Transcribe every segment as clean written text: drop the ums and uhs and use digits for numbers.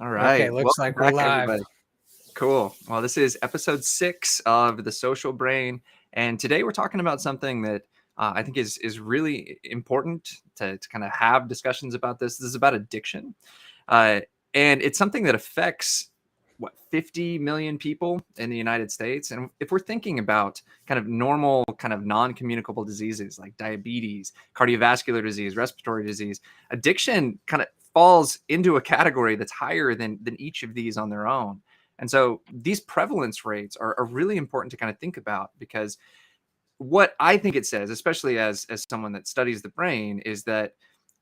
All Okay, right. looks Welcome like we're back, live. everybody. Cool. Well, this is episode 6 of The Social Brain. And today we're talking about something that I think is really important to kind of have discussions about this. This is about addiction. Uh, and it's something that affects, 50 million people in the United States. And if we're thinking about kind of normal, kind of non communicable diseases like diabetes, cardiovascular disease, respiratory disease, addiction kind of falls into a category that's higher than each of these on their own. And so these prevalence rates are really important to kind of think about, because what I think it says, especially as someone that studies the brain, is that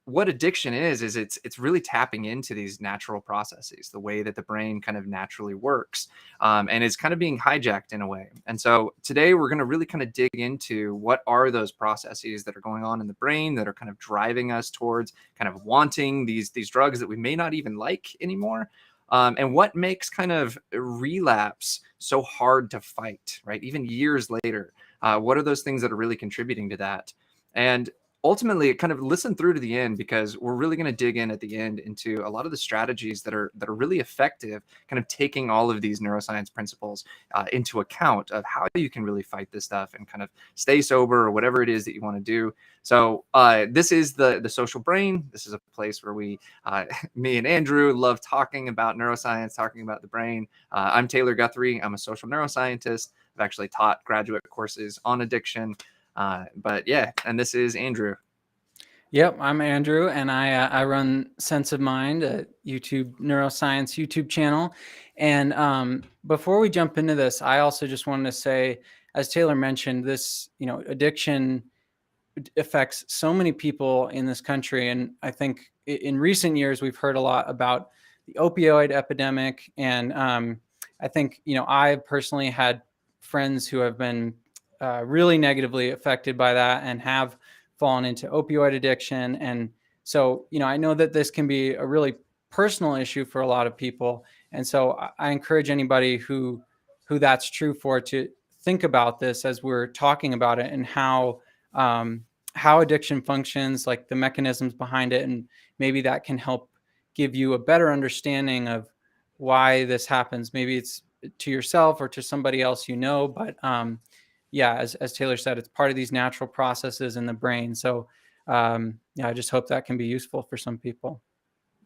what addiction is it's really tapping into these natural processes, the way that the brain kind of naturally works, and is kind of being hijacked in a way. And so today we're going to really kind of dig into what are those processes that are going on in the brain that are kind of driving us towards kind of wanting these drugs that we may not even like anymore. And what makes kind of relapse so hard to fight, right? Even years later, what are those things that are really contributing to that? And ultimately, kind of listen through to the end, because we're really going to dig in at the end into a lot of the strategies that are really effective, kind of taking all of these neuroscience principles into account of how you can really fight this stuff and kind of stay sober or whatever it is that you want to do. So this is the social brain. This is a place where we, me and Andrew, love talking about neuroscience, talking about the brain. I'm Taylor Guthrie. I'm a social neuroscientist. I've actually taught graduate courses on addiction. But yeah, and this is Andrew. Yep, I'm Andrew, and I run Sense of Mind, a YouTube neuroscience YouTube channel. And before we jump into this, I also just wanted to say, as Taylor mentioned, this addiction affects so many people in this country, and I think in recent years we've heard a lot about the opioid epidemic, and I think I personally had friends who have been really negatively affected by that and have fallen into opioid addiction. And so I know that this can be a really personal issue for a lot of people, and so I encourage anybody who that's true for to think about this as we're talking about it, and how addiction functions, like the mechanisms behind it, and maybe that can help give you a better understanding of why this happens. Maybe it's to yourself or to somebody else, but yeah, as Taylor said, it's part of these natural processes in the brain. So yeah, I just hope that can be useful for some people.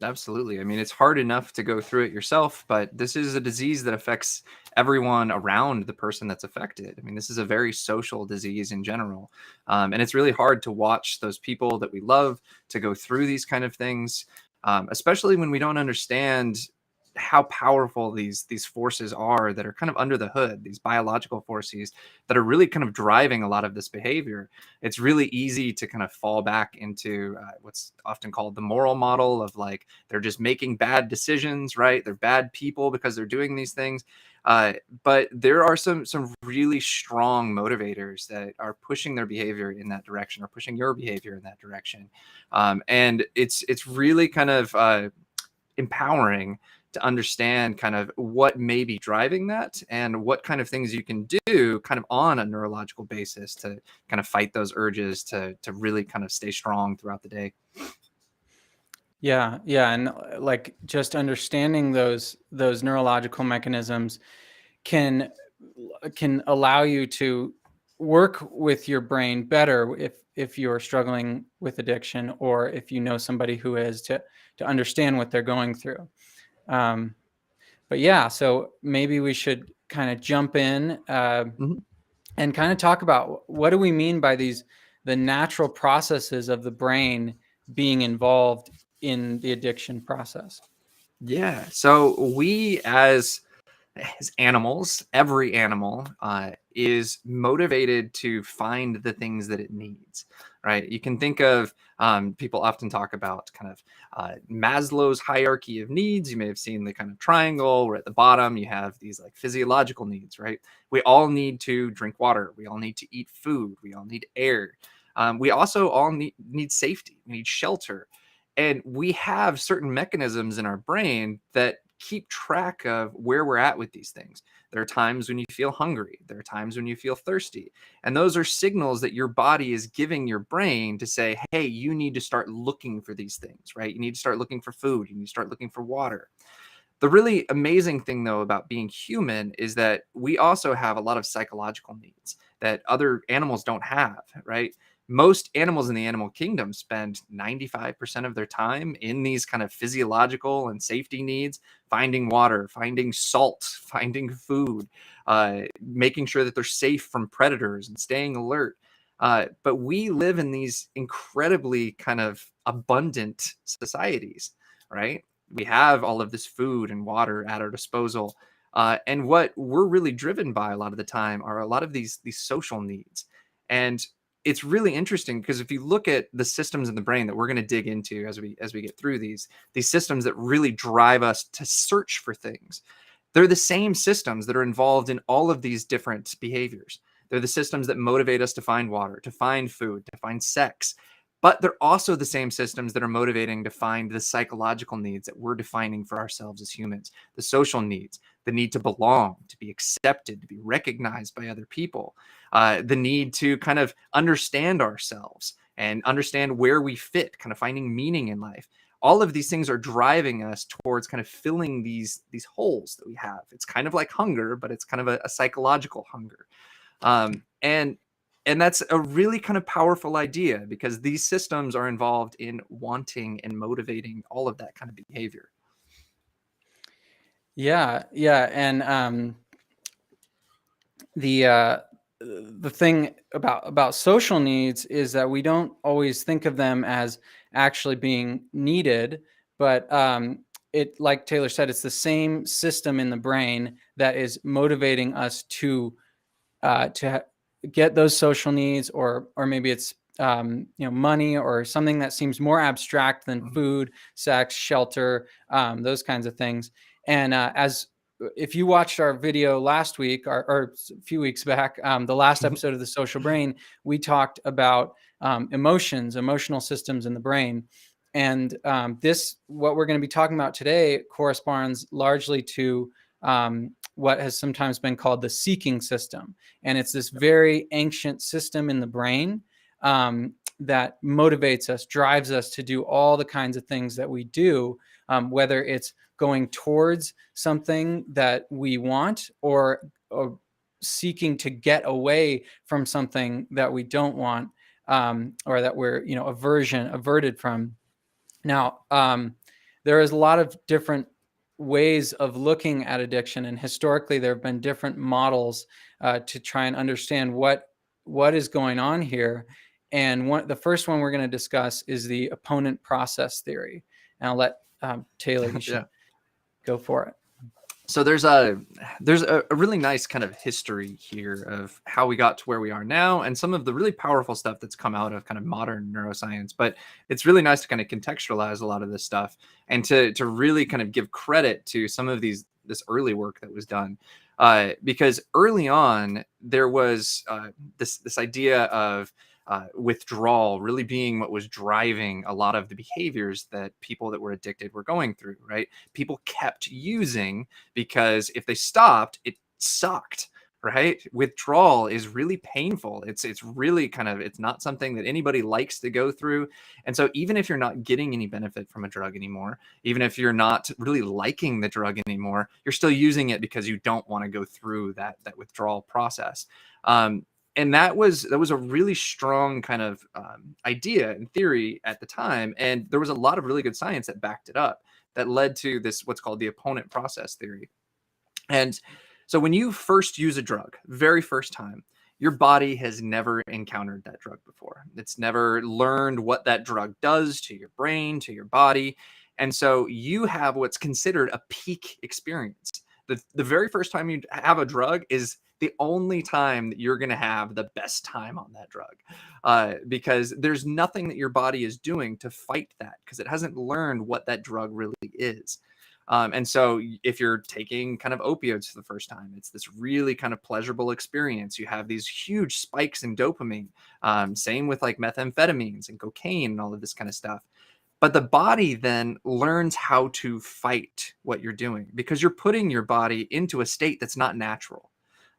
Absolutely. I mean, it's hard enough to go through it yourself, but this is a disease that affects everyone around the person that's affected. I mean, this is a very social disease in general. And it's really hard to watch those people that we love to go through these kind of things, especially when we don't understand how powerful these forces are that are kind of under the hood, these biological forces that are really kind of driving a lot of this behavior. It's really easy to kind of fall back into what's often called the moral model of, like, they're just making bad decisions, right? They're bad people because they're doing these things. But there are some really strong motivators that are pushing their behavior in that direction, or pushing your behavior in that direction. And it's really kind of empowering to understand kind of what may be driving that, and what kind of things you can do kind of on a neurological basis to kind of fight those urges to really kind of stay strong throughout the day. Yeah, and like just understanding those neurological mechanisms can allow you to work with your brain better if you're struggling with addiction, or if you know somebody who is, to understand what they're going through. But yeah, so maybe we should kind of jump in Mhm. and kind of talk about what do we mean by the natural processes of the brain being involved in the addiction process. Yeah. So we as animals, every animal is motivated to find the things that it needs, right? You can think of, people often talk about kind of Maslow's hierarchy of needs. You may have seen the kind of triangle where at the bottom you have these like physiological needs, right? We all need to drink water. We all need to eat food. We all need air. We also all need safety. We need shelter. And we have certain mechanisms in our brain that keep track of where we're at with these things. There are times when you feel hungry. There are times when you feel thirsty. And those are signals that your body is giving your brain to say, hey, you need to start looking for these things, right? You need to start looking for food. You need to start looking for water. The really amazing thing, though, about being human is that we also have a lot of psychological needs that other animals don't have, right? Most animals in the animal kingdom spend 95% of their time in these kind of physiological and safety needs, finding water, finding salt, finding food, making sure that they're safe from predators and staying alert. But we live in these incredibly kind of abundant societies, right? We have all of this food and water at our disposal. And what we're really driven by a lot of the time are a lot of these social needs. And it's really interesting because if you look at the systems in the brain that we're going to dig into as we get through these systems that really drive us to search for things, they're the same systems that are involved in all of these different behaviors. They're the systems that motivate us to find water, to find food, to find sex. But they're also the same systems that are motivating to find the psychological needs that we're defining for ourselves as humans, the social needs, the need to belong, to be accepted, to be recognized by other people, the need to kind of understand ourselves and understand where we fit, kind of finding meaning in life. All of these things are driving us towards kind of filling these holes that we have. It's kind of like hunger, but it's kind of a psychological hunger. Um, and and that's a really kind of powerful idea because these systems are involved in wanting and motivating all of that kind of behavior. Yeah, yeah, and the thing about social needs is that we don't always think of them as actually being needed, but it, like Taylor said, it's the same system in the brain that is motivating us to get those social needs, or maybe it's money or something that seems more abstract than food, sex, shelter, those kinds of things. And as if you watched our video last week or a few weeks back, the last episode of The Social Brain, we talked about emotional systems in the brain. And what we're going to be talking about today corresponds largely to what has sometimes been called the seeking system. And it's this very ancient system in the brain that motivates us, drives us to do all the kinds of things that we do, whether it's going towards something that we want or seeking to get away from something that we don't want, or that we're averted from. Now, there is a lot of different ways of looking at addiction, and historically there have been different models to try and understand what is going on here. And the first one we're going to discuss is the opponent process theory. And I'll let Taylor, you should go for it. So there's a really nice kind of history here of how we got to where we are now and some of the really powerful stuff that's come out of kind of modern neuroscience. But it's really nice to kind of contextualize a lot of this stuff and to really kind of give credit to some of this early work that was done. Because early on there was this idea of withdrawal really being what was driving a lot of the behaviors that people that were addicted were going through, right? People kept using because if they stopped, it sucked, right? Withdrawal is really painful. It's really kind of, it's not something that anybody likes to go through. And so even if you're not getting any benefit from a drug anymore, even if you're not really liking the drug anymore, you're still using it because you don't want to go through that withdrawal process. And that was a really strong kind of idea and theory at the time, and there was a lot of really good science that backed it up that led to this what's called the opponent process theory. And so when you first use a drug, very first time, your body has never encountered that drug before. It's never learned what that drug does to your brain, to your body. And so you have what's considered a peak experience. The very first time you have a drug is the only time that you're going to have the best time on that drug, because there's nothing that your body is doing to fight that because it hasn't learned what that drug really is. And so if you're taking kind of opioids for the first time, it's this really kind of pleasurable experience. You have these huge spikes in dopamine. Same with like methamphetamines and cocaine and all of this kind of stuff. But the body then learns how to fight what you're doing because you're putting your body into a state that's not natural.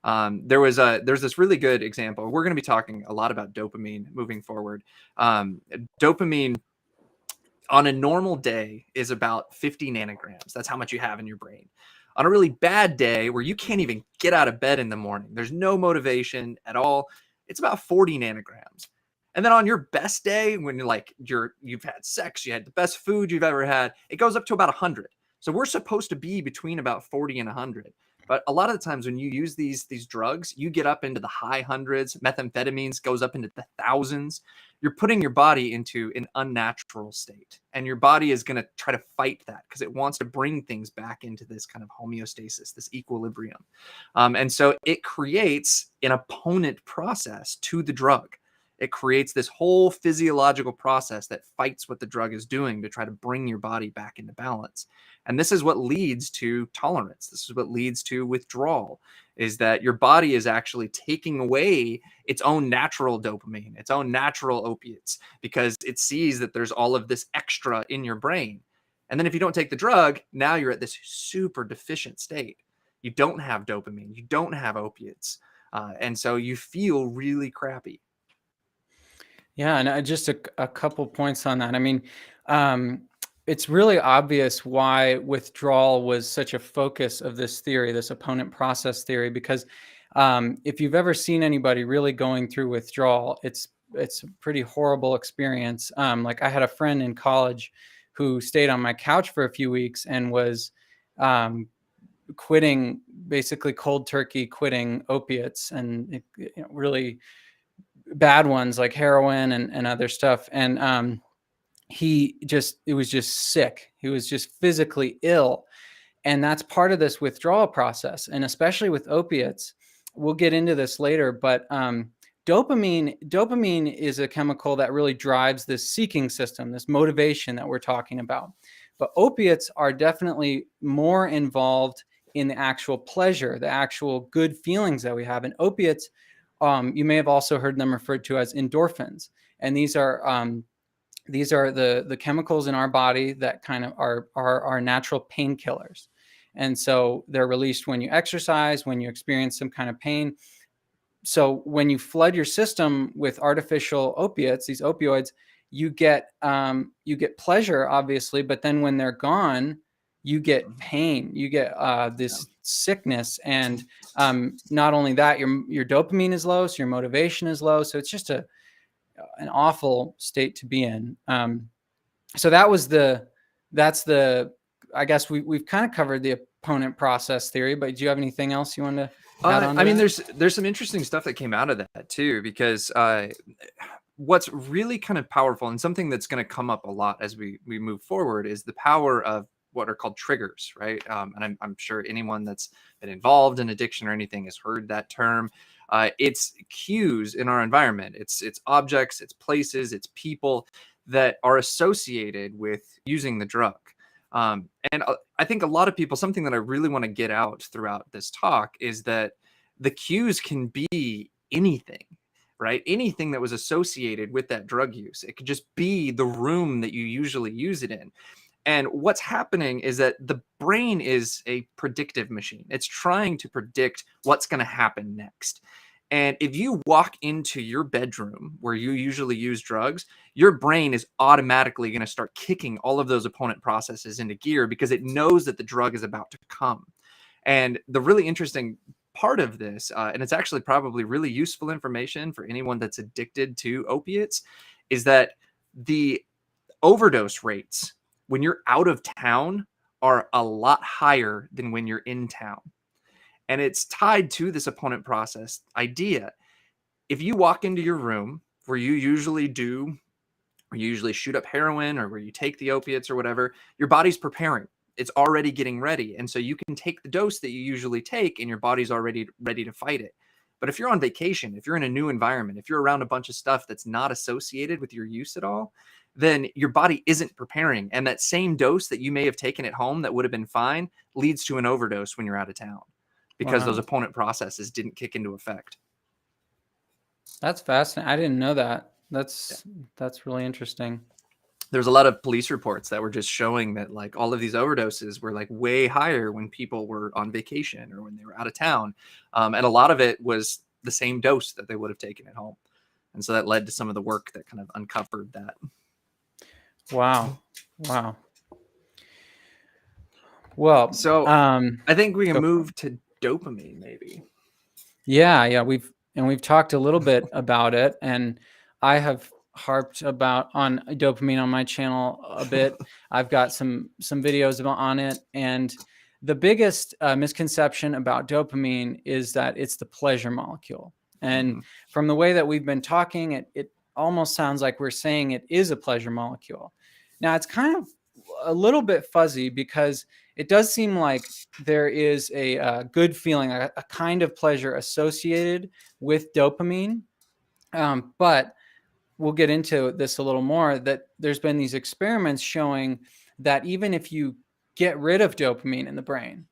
There's this really good example. We're going to be talking a lot about dopamine moving forward. Dopamine, on a normal day is about 50 nanograms. That's how much you have in your brain. On a really bad day where you can't even get out of bed in the morning, there's no motivation at all, it's about 40 nanograms. And then on your best day, when you've had sex, you had the best food you've ever had, it goes up to about 100. So we're supposed to be between about 40 and 100. But a lot of the times when you use these drugs, you get up into the high hundreds. Methamphetamines goes up into the thousands. You're putting your body into an unnatural state, and your body is going to try to fight that because it wants to bring things back into this kind of homeostasis, this equilibrium. And so it creates an opponent process to the drug. It creates this whole physiological process that fights what the drug is doing to try to bring your body back into balance. And this is what leads to tolerance. This is what leads to withdrawal, is that your body is actually taking away its own natural dopamine, its own natural opiates, because it sees that there's all of this extra in your brain. And then if you don't take the drug, now you're at this super deficient state. You don't have dopamine, you don't have opiates. And so you feel really crappy. Yeah, and just a couple points on that. I mean, it's really obvious why withdrawal was such a focus of this theory, this opponent process theory, because if you've ever seen anybody really going through withdrawal, it's a pretty horrible experience. Like I had a friend in college who stayed on my couch for a few weeks and was quitting, basically cold turkey quitting opiates and really bad ones like heroin and other stuff. And it was just sick. He was just physically ill. And that's part of this withdrawal process. And especially with opiates, we'll get into this later, but dopamine is a chemical that really drives this seeking system, this motivation that we're talking about. But opiates are definitely more involved in the actual pleasure, the actual good feelings that we have. And opiates, you may have also heard them referred to as endorphins. And these are the chemicals in our body that kind of are our natural painkillers. And so they're released when you exercise, when you experience some kind of pain. So when you flood your system with artificial opiates, these opioids, you get pleasure, obviously, but then when they're gone, you get pain, you get this sickness, and not only that, your dopamine is low, so your motivation is low. So it's just an awful state to be in. So that's the I guess we've kind of covered the opponent process theory, but do you have anything else you want to add on to I mean, that? there's some interesting stuff that came out of that too, because what's really kind of powerful and something that's going to come up a lot as we move forward is the power of what are called triggers, right? And I'm sure anyone that's been involved in addiction or anything has heard that term. It's cues in our environment. It's objects, it's places, it's people that are associated with using the drug. And I think a lot of people, something that I really want to get out throughout this talk is that the cues can be anything, right? Anything that was associated with that drug use. It could just be the room that you usually use it in. And what's happening is that the brain is a predictive machine. It's trying to predict what's going to happen next. And if you walk into your bedroom where you usually use drugs, your brain is automatically going to start kicking all of those opponent processes into gear because it knows that the drug is about to come. And the really interesting part of this, and it's actually probably really useful information for anyone that's addicted to opiates, is that the overdose rates when you're out of town are a lot higher than when you're in town. And it's tied to this opponent process idea. If you walk into your room where you usually shoot up heroin or where you take the opiates or whatever, your body's preparing. It's already getting ready. And so you can take the dose that you usually take and your body's already ready to fight it. But if you're on vacation, if you're in a new environment, if you're around a bunch of stuff that's not associated with your use at all, then your body isn't preparing. And that same dose that you may have taken at home that would have been fine leads to an overdose when you're out of town because those Wow. opponent processes didn't kick into effect. That's fascinating. I didn't know that. Yeah. That's really interesting. There's a lot of police reports that were just showing that like all of these overdoses were like way higher when people were on vacation or when they were out of town. And a lot of it was the same dose that they would have taken at home. And so that led to some of the work that kind of uncovered that. Wow. Wow. Well, So I think we can go for it. move to dopamine, maybe. Yeah, we've talked a little bit about it, and I have harped about on dopamine on my channel a bit. I've got some videos about on it, and the biggest misconception about dopamine is that it's the pleasure molecule. And Mhm. from the way that we've been talking, it almost sounds like we're saying it is a pleasure molecule. Now, it's kind of a little bit fuzzy because it does seem like there is a good feeling, a kind of pleasure associated with dopamine. But we'll get into this a little more, that there's been these experiments showing that even if you get rid of dopamine in the brain,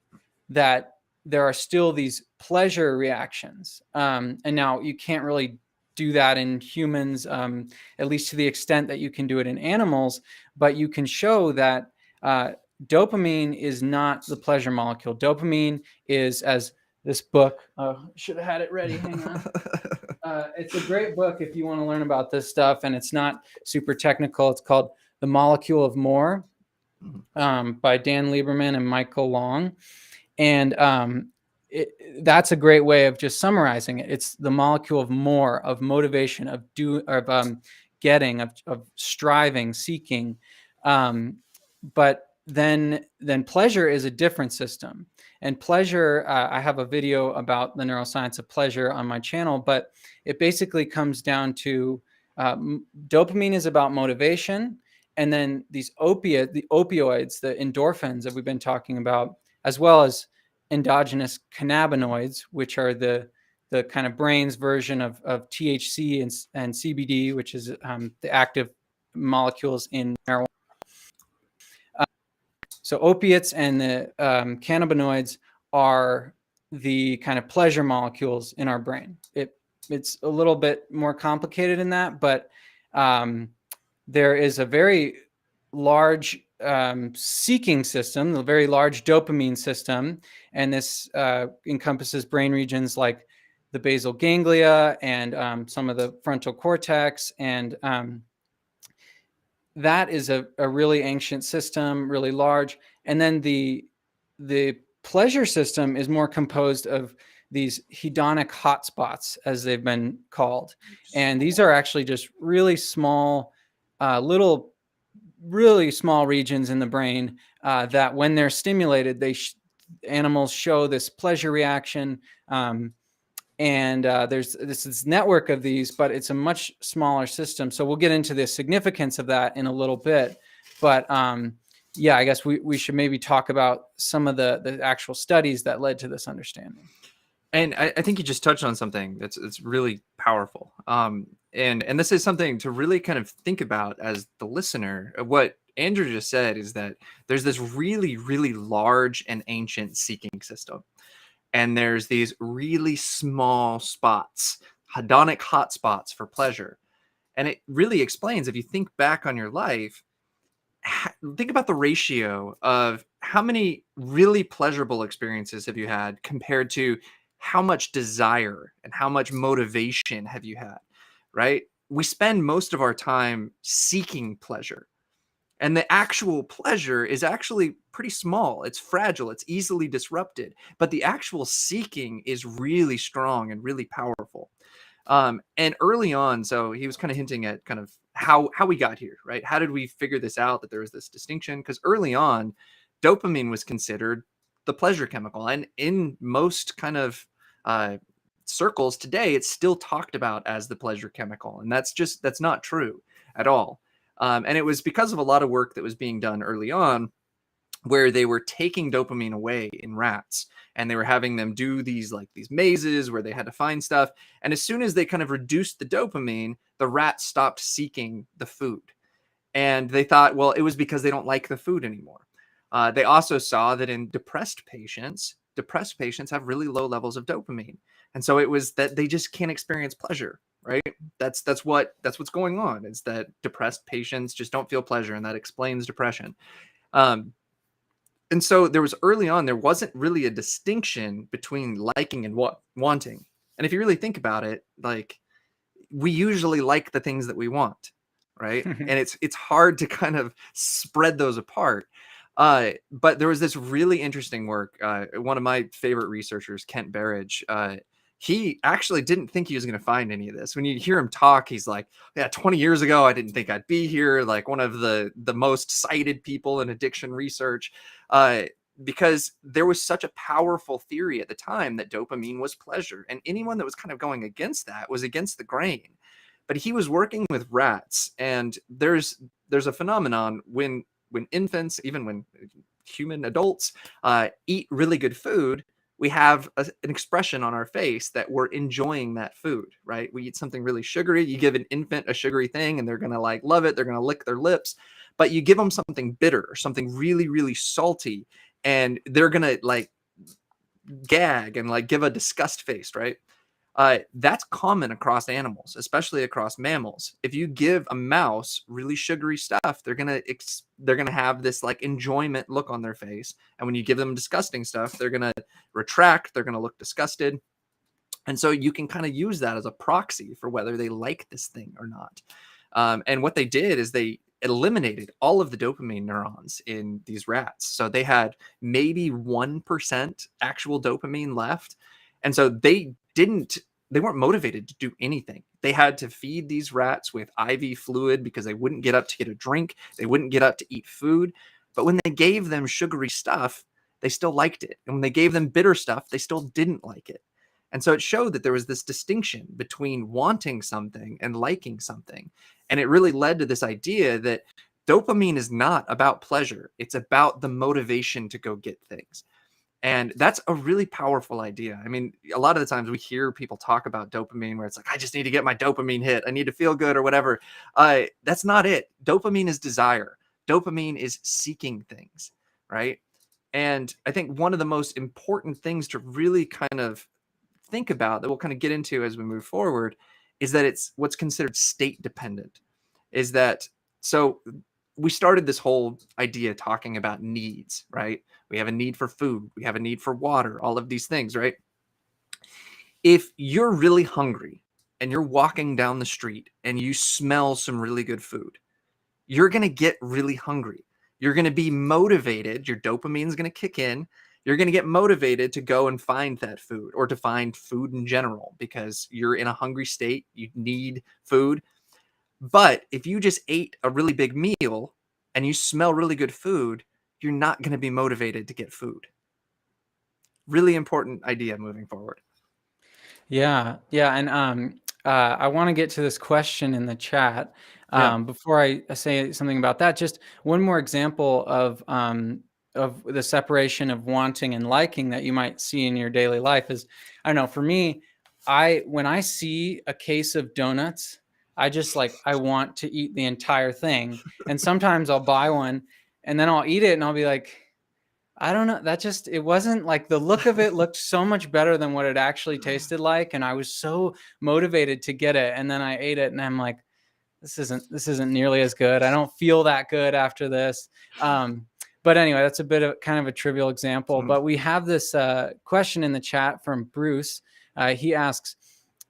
that there are still these pleasure reactions. And now you can't really do that in humans, at least to the extent that you can do it in animals, but you can show that dopamine is not the pleasure molecule. Dopamine is, as this book, should have had it ready, hang on. It's a great book if you want to learn about this stuff, and it's not super technical. It's called The Molecule of More, by Dan Lieberman and Michael Long. And that's a great way of just summarizing it. It's the molecule of more, of motivation, of getting, of striving, seeking. But then pleasure is a different system. And pleasure, I have a video about the neuroscience of pleasure on my channel, but it basically comes down to dopamine is about motivation. And then the opioids, the endorphins that we've been talking about, as well as endogenous cannabinoids, which are the kind of brain's version of THC and CBD, which is the active molecules in marijuana. So opiates and the cannabinoids are the kind of pleasure molecules in our brain. It's a little bit more complicated than that, but there is a very large seeking system, a very large dopamine system, and this encompasses brain regions like the basal ganglia and some of the frontal cortex, and that is a really ancient system, really large. And then the pleasure system is more composed of these hedonic hotspots, as they've been called. And these are actually just really small, really small regions in the brain that when they're stimulated, animals show this pleasure reaction. And there's this network of these, but it's a much smaller system. So we'll get into the significance of that in a little bit. But yeah, I guess we should maybe talk about some of the actual studies that led to this understanding. And I think you just touched on something that's really powerful. And this is something to really kind of think about as the listener. What Andrew just said is that there's this really, really large and ancient seeking system. And there's these really small spots, hedonic hotspots for pleasure. And it really explains, if you think back on your life, think about the ratio of how many really pleasurable experiences have you had compared to how much desire and how much motivation have you had, right? We spend most of our time seeking pleasure. And the actual pleasure is actually pretty small. It's fragile. It's easily disrupted. But the actual seeking is really strong and really powerful. And early on, so he was kind of hinting at kind of how we got here, right? How did we figure this out, that there was this distinction? Because early on, dopamine was considered the pleasure chemical. And in most kind of circles today, it's still talked about as the pleasure chemical. And that's not true at all. And it was because of a lot of work that was being done early on, where they were taking dopamine away in rats, and they were having them do these mazes where they had to find stuff. And as soon as they kind of reduced the dopamine, the rats stopped seeking the food. And they thought, well, it was because they don't like the food anymore. They also saw that in depressed patients have really low levels of dopamine. And so it was that they just can't experience pleasure, right? That's what's going on, is that depressed patients just don't feel pleasure, and that explains depression. And so there wasn't really a distinction between liking and wanting. And if you really think about it, like, we usually like the things that we want, right? And it's hard to kind of spread those apart. But there was this really interesting work. One of my favorite researchers, Kent Berridge, he actually didn't think he was going to find any of this. When you hear him talk, he's like, yeah, 20 years ago, I didn't think I'd be here. Like one of the most cited people in addiction research, because there was such a powerful theory at the time that dopamine was pleasure. And anyone that was kind of going against that was against the grain. But he was working with rats, and there's a phenomenon when infants, even when human adults eat really good food, we have an expression on our face that we're enjoying that food, right? We eat something really sugary. You give an infant a sugary thing and they're going to like love it. They're going to lick their lips. But you give them something bitter or something really, really salty, and they're going to like gag and like give a disgust face, right? That's common across animals, especially across mammals. If you give a mouse really sugary stuff, they're gonna have this like enjoyment look on their face, and when you give them disgusting stuff, they're gonna retract. They're gonna look disgusted, and so you can kind of use that as a proxy for whether they like this thing or not. And what they did is they eliminated all of the dopamine neurons in these rats, so they had maybe 1% actual dopamine left, and so they weren't motivated to do anything. They had to feed these rats with IV fluid because they wouldn't get up to get a drink. They wouldn't get up to eat food. But when they gave them sugary stuff, they still liked it. And when they gave them bitter stuff, they still didn't like it. And so it showed that there was this distinction between wanting something and liking something. And it really led to this idea that dopamine is not about pleasure. It's about the motivation to go get things. And that's a really powerful idea. I mean, a lot of the times we hear people talk about dopamine where it's like, I just need to get my dopamine hit. I need to feel good or whatever. That's not it. Dopamine is desire. Dopamine is seeking things, right? And I think one of the most important things to really kind of think about that we'll kind of get into as we move forward is that it's what's considered state dependent. Is that so? We started this whole idea talking about needs, right? We have a need for food, we have a need for water, all of these things, right? If you're really hungry and you're walking down the street and you smell some really good food, you're going to get really hungry. You're going to be motivated. Your dopamine's going to kick in. You're going to get motivated to go and find that food or to find food in general because you're in a hungry state. You need food. But if you just ate a really big meal and you smell really good food, you're not going to be motivated to get food. Really important idea moving forward. Yeah, yeah, and I want to get to this question in the chat. Yeah. Before I say something about that, just one more example of the separation of wanting and liking that you might see in your daily life is, I don't know, for me, when I see a case of donuts, I just like I want to eat the entire thing, and sometimes I'll buy one and then I'll eat it and I'll be like, I don't know. It wasn't like the look of it looked so much better than what it actually tasted like. And I was so motivated to get it. And then I ate it and I'm like, this isn't nearly as good. I don't feel that good after this. But anyway, that's a bit of kind of a trivial example. But we have this question in the chat from Bruce. He asks,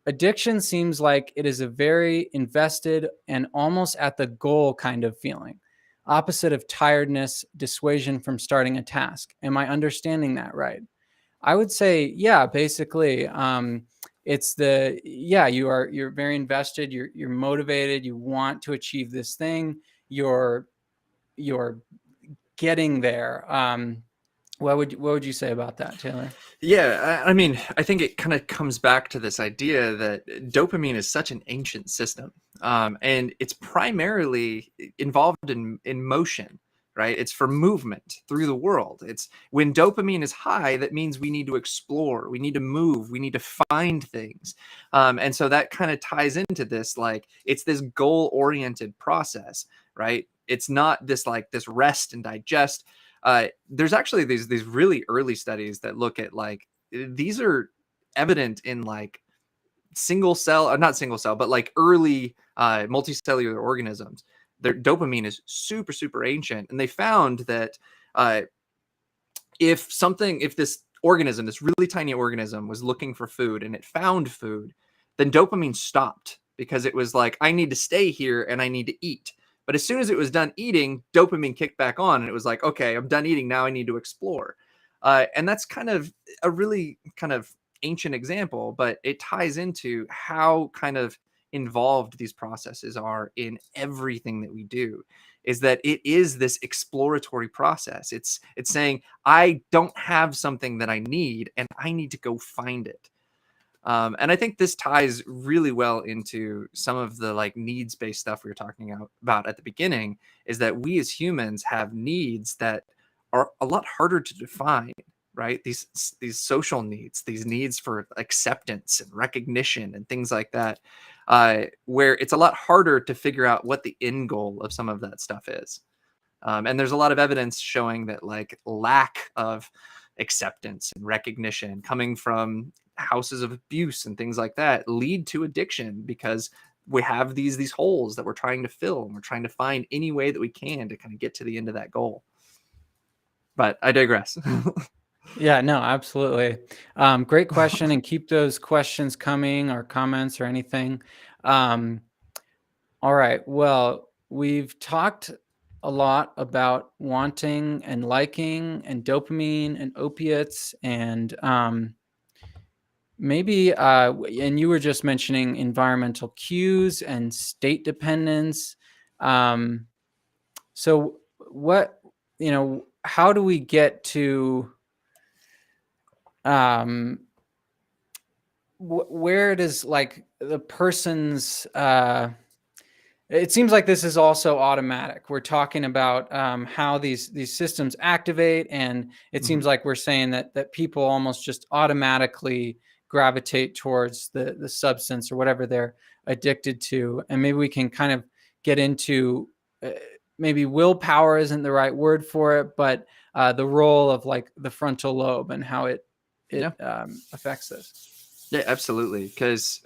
addiction seems like it is a very invested and almost at the goal kind of feeling. Opposite of tiredness, dissuasion from starting a task. Am I understanding that right? I would say, yeah, basically, you're very invested, you're motivated, you want to achieve this thing, you're getting there. What would you say about that, Taylor? Yeah, I mean, I think it kind of comes back to this idea that dopamine is such an ancient system, and it's primarily involved in motion, right? It's for movement through the world. It's when dopamine is high, that means we need to explore, we need to move, we need to find things, and so that kind of ties into this, like it's this goal-oriented process, right? It's not this like this rest and digest. There's actually these really early studies that look at like these are evident in like single cell, not single cell, but like early multicellular organisms. Their dopamine is super ancient, and they found that uh, if this really tiny organism, was looking for food and it found food, then dopamine stopped because it was like, I need to stay here and I need to eat. But as soon as it was done eating, dopamine kicked back on and it was like, okay, I'm done eating. Now I need to explore. And that's kind of a really kind of ancient example, but it ties into how kind of involved these processes are in everything that we do. Is that it is this exploratory process. It's saying, I don't have something that I need and I need to go find it. And I think this ties really well into some of the like needs-based stuff we were talking about at the beginning, is that we as humans have needs that are a lot harder to define, right? These social needs, these needs for acceptance and recognition and things like that, where it's a lot harder to figure out what the end goal of some of that stuff is. And there's a lot of evidence showing that like lack of acceptance and recognition coming from houses of abuse and things like that lead to addiction, because we have these holes that we're trying to fill and we're trying to find any way that we can to kind of get to the end of that goal. But I digress. Yeah, no, absolutely. Great question, and keep those questions coming, or comments or anything. All right. Well, we've talked a lot about wanting and liking and dopamine and opiates, and maybe, and you were just mentioning environmental cues and state dependence. So what, how do we get to, where does like the person's, it seems like this is also automatic. We're talking about how these systems activate, and it seems like we're saying that people almost just automatically gravitate towards the substance or whatever they're addicted to. And maybe we can kind of get into, maybe willpower isn't the right word for it, but the role of like the frontal lobe and how it Yeah. affects this. Yeah, absolutely. Because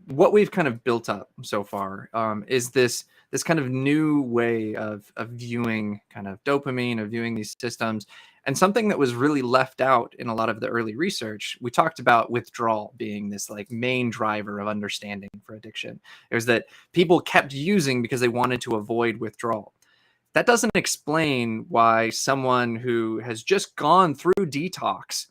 what we've kind of built up so far is this kind of new way of viewing kind of dopamine, of viewing these systems. And something that was really left out in a lot of the early research, we talked about withdrawal being this like main driver of understanding for addiction. It was that people kept using because they wanted to avoid withdrawal. That doesn't explain why someone who has just gone through detox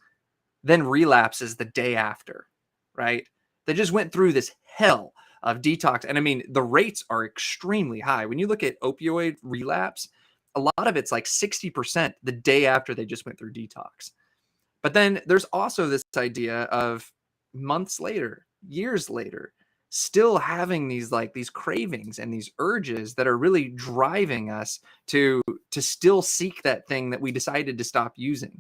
then relapses the day after, right? They just went through this hell of detox. And I mean, the rates are extremely high. When you look at opioid relapse, a lot of it's like 60% the day after they just went through detox. But then there's also this idea of months later, years later, still having these cravings and these urges that are really driving us to still seek that thing that we decided to stop using.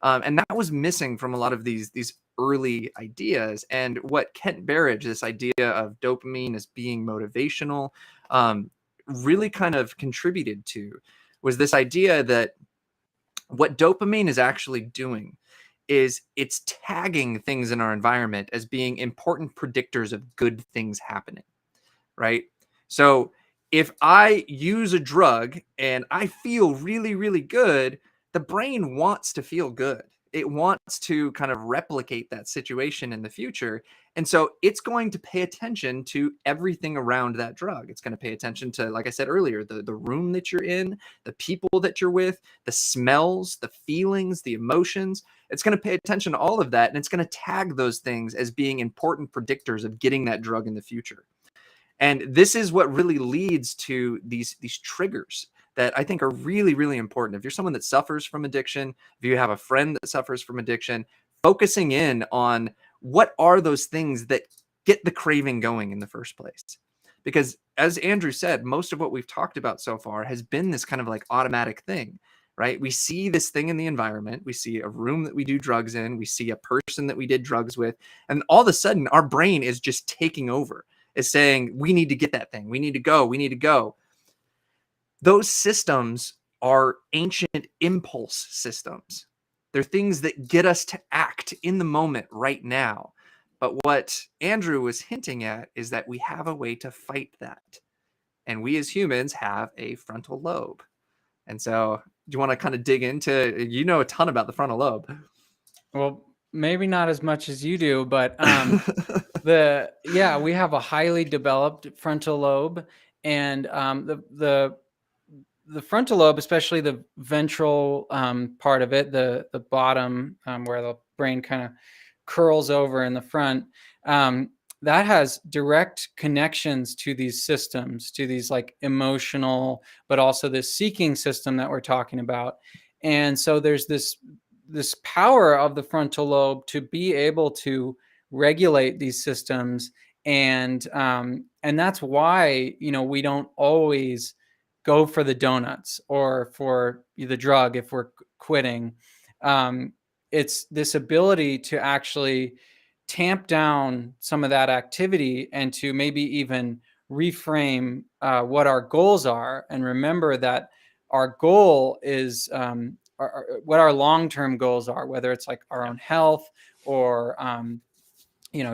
And that was missing from a lot of these early ideas. And what Kent Berridge, this idea of dopamine as being motivational, really kind of contributed to, was this idea that what dopamine is actually doing is it's tagging things in our environment as being important predictors of good things happening, right? So if I use a drug and I feel really, really good, the brain wants to feel good. It wants to kind of replicate that situation in the future. And so it's going to pay attention to everything around that drug. It's going to pay attention to, like I said earlier, the room that you're in, the people that you're with, the smells, the feelings, the emotions. It's going to pay attention to all of that. And it's going to tag those things as being important predictors of getting that drug in the future. And this is what really leads to these triggers that I think are really, really important. If you're someone that suffers from addiction, if you have a friend that suffers from addiction, focusing in on what are those things that get the craving going in the first place. Because as Andrew said, most of what we've talked about so far has been this kind of like automatic thing, right? We see this thing in the environment. We see a room that we do drugs in. We see a person that we did drugs with. And all of a sudden, our brain is just taking over, is saying, we need to get that thing. We need to go. We need to go. Those systems are ancient impulse systems. They're things that get us to act in the moment right now. But what Andrew was hinting at is that we have a way to fight that. And we as humans have a frontal lobe. And so do you want to kind of dig into, you know, a ton about the frontal lobe. Well, maybe not as much as you do, but We have a highly developed frontal lobe, and the frontal lobe, especially the ventral part of it, the bottom where the brain kind of curls over in the front, that has direct connections to these systems, to these like emotional, but also this seeking system that we're talking about. And so there's this power of the frontal lobe to be able to regulate these systems, and that's why we don't always go for the donuts or for the drug if we're quitting. Um, it's this ability to actually tamp down some of that activity and to maybe even reframe what our goals are, and remember that our goal is what our long-term goals are, whether it's like our Yeah. own health or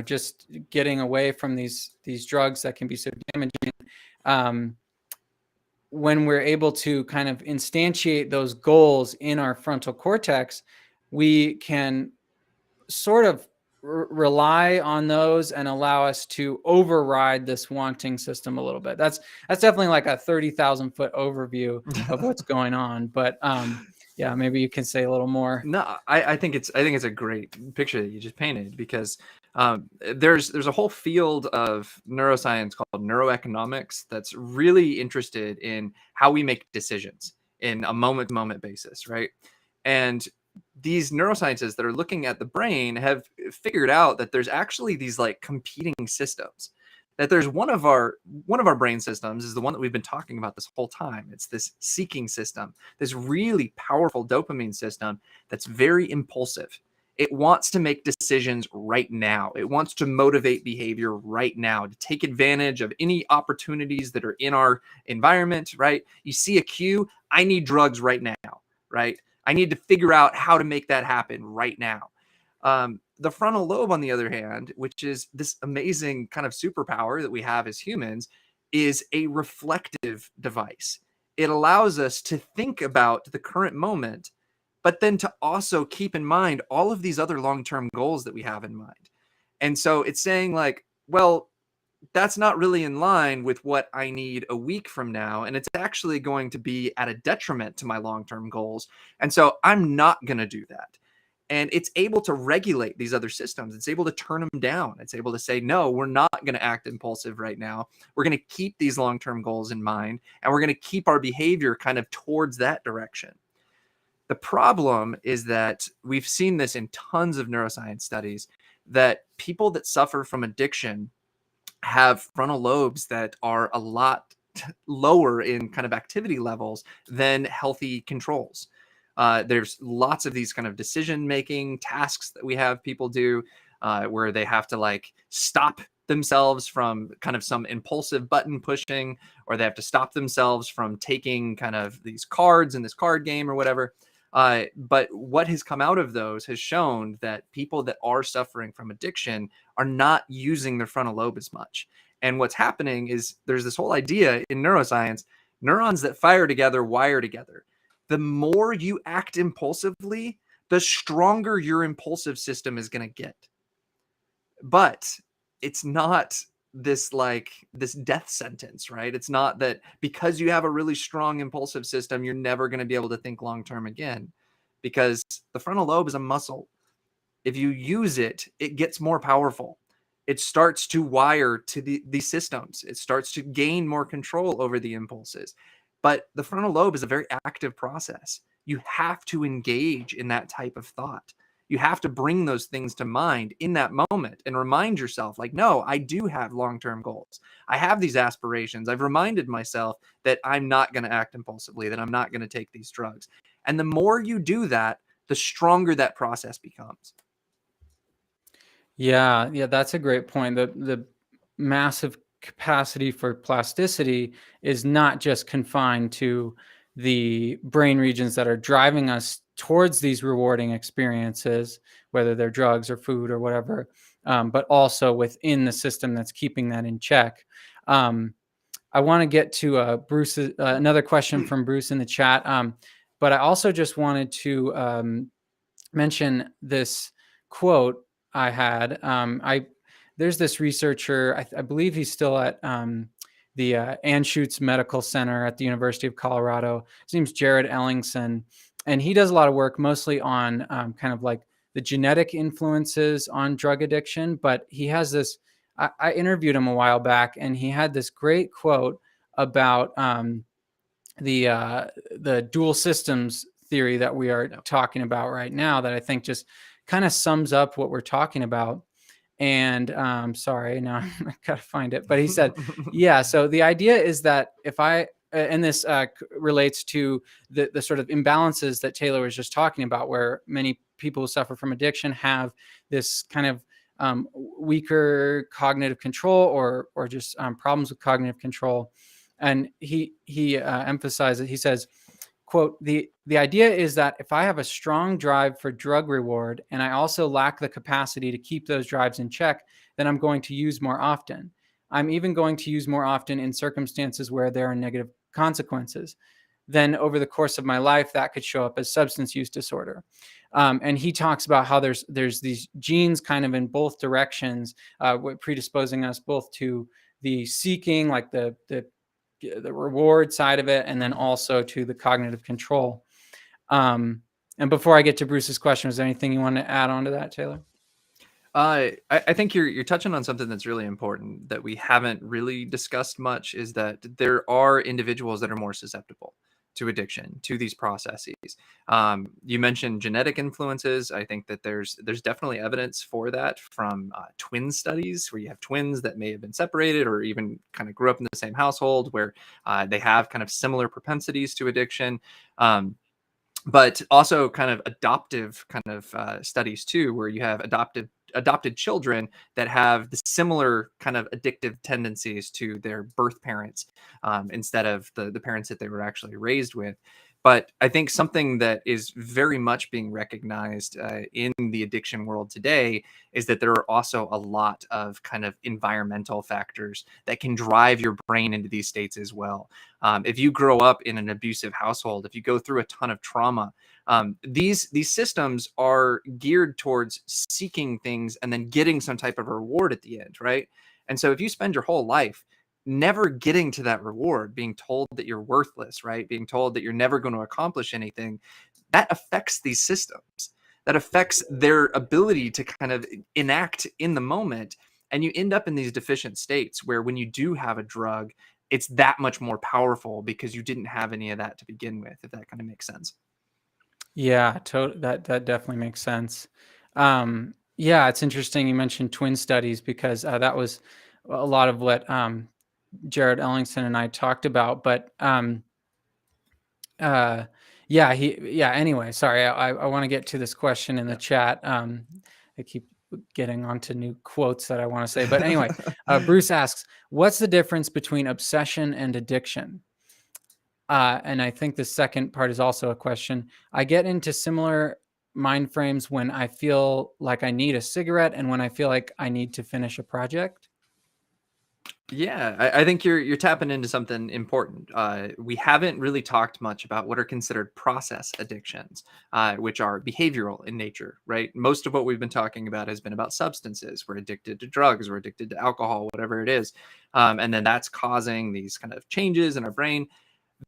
just getting away from these drugs that can be so damaging. um, when we're able to kind of instantiate those goals in our frontal cortex, we can sort of rely on those and allow us to override this wanting system a little bit. That's definitely like a 30,000-foot overview of what's going on. But yeah, maybe you can say a little more. No, I think it's a great picture that you just painted, because there's a whole field of neuroscience called neuroeconomics that's really interested in how we make decisions in a moment to moment basis, right? And these neuroscientists that are looking at the brain have figured out that there's actually these like competing systems. That there's one of our brain systems is the one that we've been talking about this whole time. It's this seeking system, this really powerful dopamine system that's very impulsive. It wants to make decisions right now. It wants to motivate behavior right now, to take advantage of any opportunities that are in our environment, right? You see a cue, I need drugs right now, right? I need to figure out how to make that happen right now. The frontal lobe, on the other hand, which is this amazing kind of superpower that we have as humans, is a reflective device. It allows us to think about the current moment, but then to also keep in mind all of these other long-term goals that we have in mind. And so it's saying like, well, that's not really in line with what I need a week from now. And it's actually going to be at a detriment to my long-term goals. And so I'm not going to do that. And it's able to regulate these other systems. It's able to turn them down. It's able to say, no, we're not going to act impulsive right now. We're going to keep these long-term goals in mind, and we're going to keep our behavior kind of towards that direction. The problem is that we've seen this in tons of neuroscience studies, that people that suffer from addiction have frontal lobes that are a lot lower in kind of activity levels than healthy controls. There's lots of these kind of decision making tasks that we have people do, where they have to like stop themselves from kind of some impulsive button pushing, or they have to stop themselves from taking kind of these cards in this card game or whatever. But what has come out of those has shown that people that are suffering from addiction are not using their frontal lobe as much. And what's happening is there's this whole idea in neuroscience: neurons that fire together wire together. The more you act impulsively, the stronger your impulsive system is going to get. But it's not this death sentence, right? It's not that because you have a really strong impulsive system, you're never going to be able to think long term again, because the frontal lobe is a muscle. If you use it, it gets more powerful. It starts to wire to these systems. It starts to gain more control over the impulses. But the frontal lobe is a very active process. You have to engage in that type of thought. You have to bring those things to mind in that moment and remind yourself, like, no, I do have long-term goals. I have these aspirations. I've reminded myself that I'm not going to act impulsively, that I'm not going to take these drugs. And the more you do that, the stronger that process becomes. Yeah, that's a great point. The massive capacity for plasticity is not just confined to the brain regions that are driving us towards these rewarding experiences, whether they're drugs or food or whatever, but also within the system that's keeping that in check. I want to get to Bruce, another question from Bruce in the chat, but I also just wanted to mention this quote I had. there's this researcher, I believe he's still at the Anschutz Medical Center at the University of Colorado. His name's Jared Ellingson, and he does a lot of work mostly on kind of like the genetic influences on drug addiction. But he has this, I interviewed him a while back, and he had this great quote about the dual systems theory that we are talking about right now, that I think just kind of sums up what we're talking about. And sorry, now I gotta find it. But he said, yeah. So the idea is that if I and this relates to the sort of imbalances that Taylor was just talking about, where many people who suffer from addiction have this kind of weaker cognitive control, or just problems with cognitive control. And he emphasizes, he says, quote, the idea is that if I have a strong drive for drug reward and I also lack the capacity to keep those drives in check, then I'm going to use more often. I'm even going to use more often in circumstances where there are negative consequences. Then over the course of my life, that could show up as substance use disorder. And he talks about how there's these genes kind of in both directions, predisposing us both to the seeking, like the reward side of it, and then also to the cognitive control. And before I get to Bruce's question, is there anything you want to add on to that, Taylor? I think you're touching on something that's really important that we haven't really discussed much, is that there are individuals that are more susceptible to addiction, to these processes. You mentioned genetic influences. I think that there's definitely evidence for that from twin studies, where you have twins that may have been separated or even kind of grew up in the same household, where they have kind of similar propensities to addiction. But also kind of adoptive kind of studies too, where you have adopted children that have the similar kind of addictive tendencies to their birth parents, instead of the parents that they were actually raised with. But I think something that is very much being recognized in the addiction world today is that there are also a lot of kind of environmental factors that can drive your brain into these states as well. If you grow up in an abusive household, if you go through a ton of trauma, these systems are geared towards seeking things and then getting some type of reward at the end, right? And so if you spend your whole life never getting to that reward, being told that you're worthless, right? Being told that you're never going to accomplish anything, that affects these systems. That affects their ability to kind of enact in the moment. And you end up in these deficient states where when you do have a drug, it's that much more powerful because you didn't have any of that to begin with, if that kind of makes sense. Yeah, that definitely makes sense. Yeah, it's interesting you mentioned twin studies, because that was a lot of what Jared Ellingson and I talked about. But uh, yeah. Anyway, sorry, I want to get to this question in the chat. I keep getting onto new quotes that I want to say, but anyway, Bruce asks, "What's the difference between obsession and addiction?" And I think the second part is also a question. I get into similar mind frames when I feel like I need a cigarette and when I feel like I need to finish a project. Yeah, I think you're tapping into something important. We haven't really talked much about what are considered process addictions, which are behavioral in nature, right? Most of what we've been talking about has been about substances. We're addicted to drugs, we're addicted to alcohol, whatever it is, and then that's causing these kind of changes in our brain.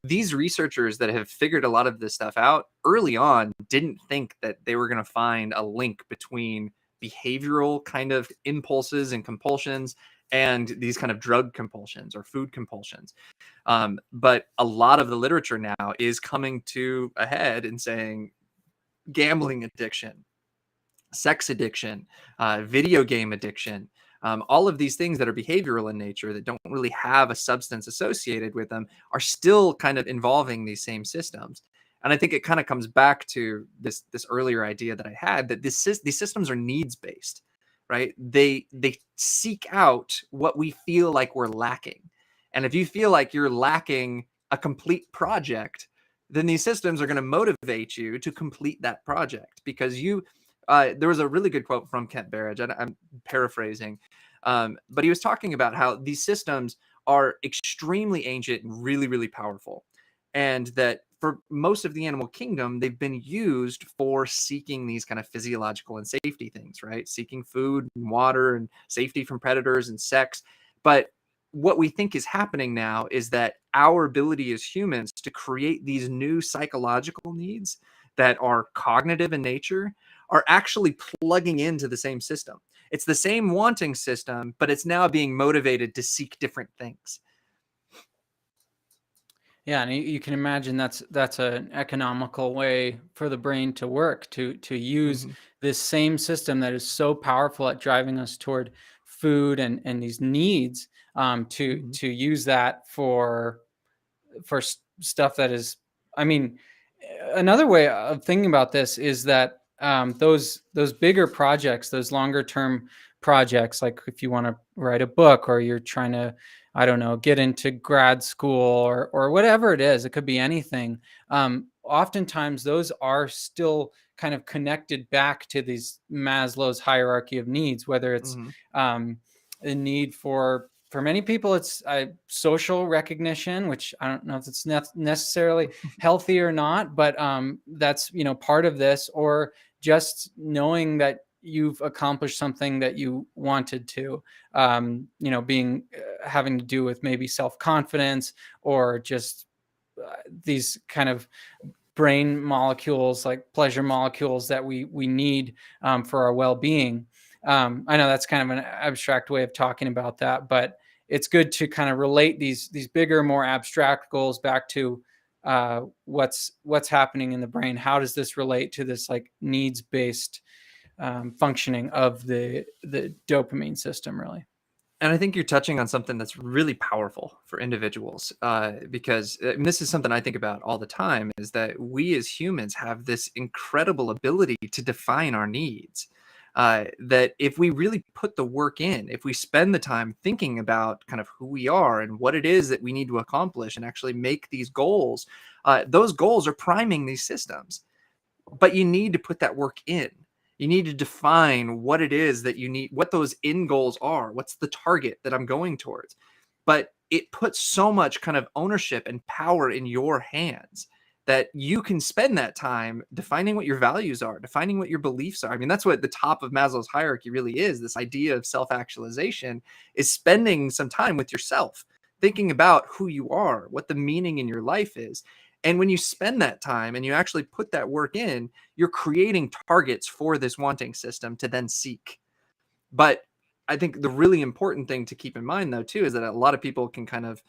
These researchers that have figured a lot of this stuff out early on didn't think that they were going to find a link between behavioral kind of impulses and compulsions and these kind of drug compulsions or food compulsions. But a lot of the literature now is coming to a head and saying gambling addiction, sex addiction, video game addiction, all of these things that are behavioral in nature that don't really have a substance associated with them are still kind of involving these same systems. And I think it kind of comes back to this earlier idea that I had, that these systems are needs based, right? They seek out what we feel like we're lacking. And if you feel like you're lacking a complete project, then these systems are going to motivate you to complete that project because you there was a really good quote from Kent Berridge, and I'm paraphrasing, but he was talking about how these systems are extremely ancient and really, really powerful, and that for most of the animal kingdom, they've been used for seeking these kind of physiological and safety things, right? Seeking food and water and safety from predators and sex. But what we think is happening now is that our ability as humans to create these new psychological needs that are cognitive in nature are actually plugging into the same system. It's the same wanting system, but it's now being motivated to seek different things. Yeah, and you can imagine that's an economical way for the brain to work, to use Mm-hmm. this same system that is so powerful at driving us toward food and these needs, Mm-hmm. to use that for stuff that is, I mean, another way of thinking about this is that those bigger projects, those longer term projects, like if you want to write a book or you're trying to, I don't know, get into grad school or whatever it is, it could be anything. Oftentimes those are still kind of connected back to these Maslow's hierarchy of needs, whether it's Mm-hmm. a need for many people, it's social recognition, which I don't know if it's necessarily healthy or not, but that's, part of this, or just knowing that you've accomplished something that you wanted to, being having to do with maybe self-confidence, or just these kind of brain molecules, like pleasure molecules that we need for our well-being. I know that's kind of an abstract way of talking about that, but it's good to kind of relate these bigger, more abstract goals back to what's happening in the brain. How does this relate to this like needs-based functioning of the dopamine system, really? And I think you're touching on something that's really powerful for individuals, because this is something I think about all the time, is that we as humans have this incredible ability to define our needs. That if we really put the work in, if we spend the time thinking about kind of who we are and what it is that we need to accomplish and actually make these goals, those goals are priming these systems. But you need to put that work in. You need to define what it is that you need, what those end goals are, what's the target that I'm going towards. But it puts so much kind of ownership and power in your hands that you can spend that time defining what your values are, defining what your beliefs are. I mean, that's what the top of Maslow's hierarchy really is. This idea of self-actualization is spending some time with yourself, thinking about who you are, what the meaning in your life is. And when you spend that time and you actually put that work in, you're creating targets for this wanting system to then seek. But I think the really important thing to keep in mind, though, too, is that a lot of people can kind of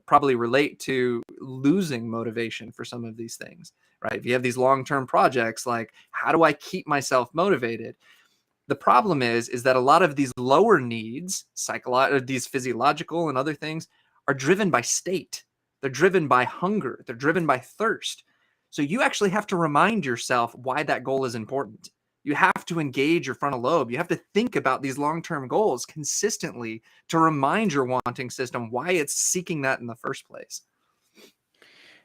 probably relate to losing motivation for some of these things, right? If you have these long-term projects, like how do I keep myself motivated? The problem is that a lot of these lower needs, these physiological and other things, are driven by state. They're driven by hunger. They're driven by thirst. So you actually have to remind yourself why that goal is important. You have to engage your frontal lobe. You have to think about these long-term goals consistently to remind your wanting system why it's seeking that in the first place.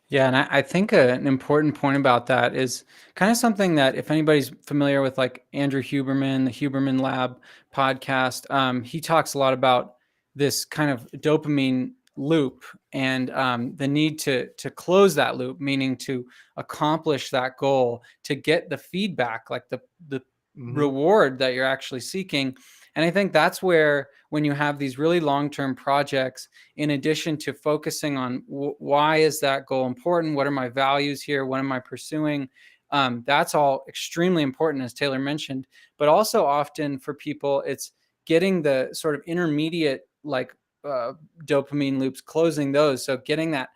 Yeah, and I think an important point about that is kind of something that, if anybody's familiar with like Andrew Huberman, the Huberman Lab podcast, he talks a lot about this kind of dopamine loop, and the need to close that loop, meaning to accomplish that goal, to get the feedback, like the Mm-hmm. reward that you're actually seeking. And I think that's where, when you have these really long-term projects, in addition to focusing on why is that goal important, what are my values here, what am I pursuing, that's all extremely important, as Taylor mentioned. But also often for people, it's getting the sort of intermediate, like dopamine loops, closing those. So getting that,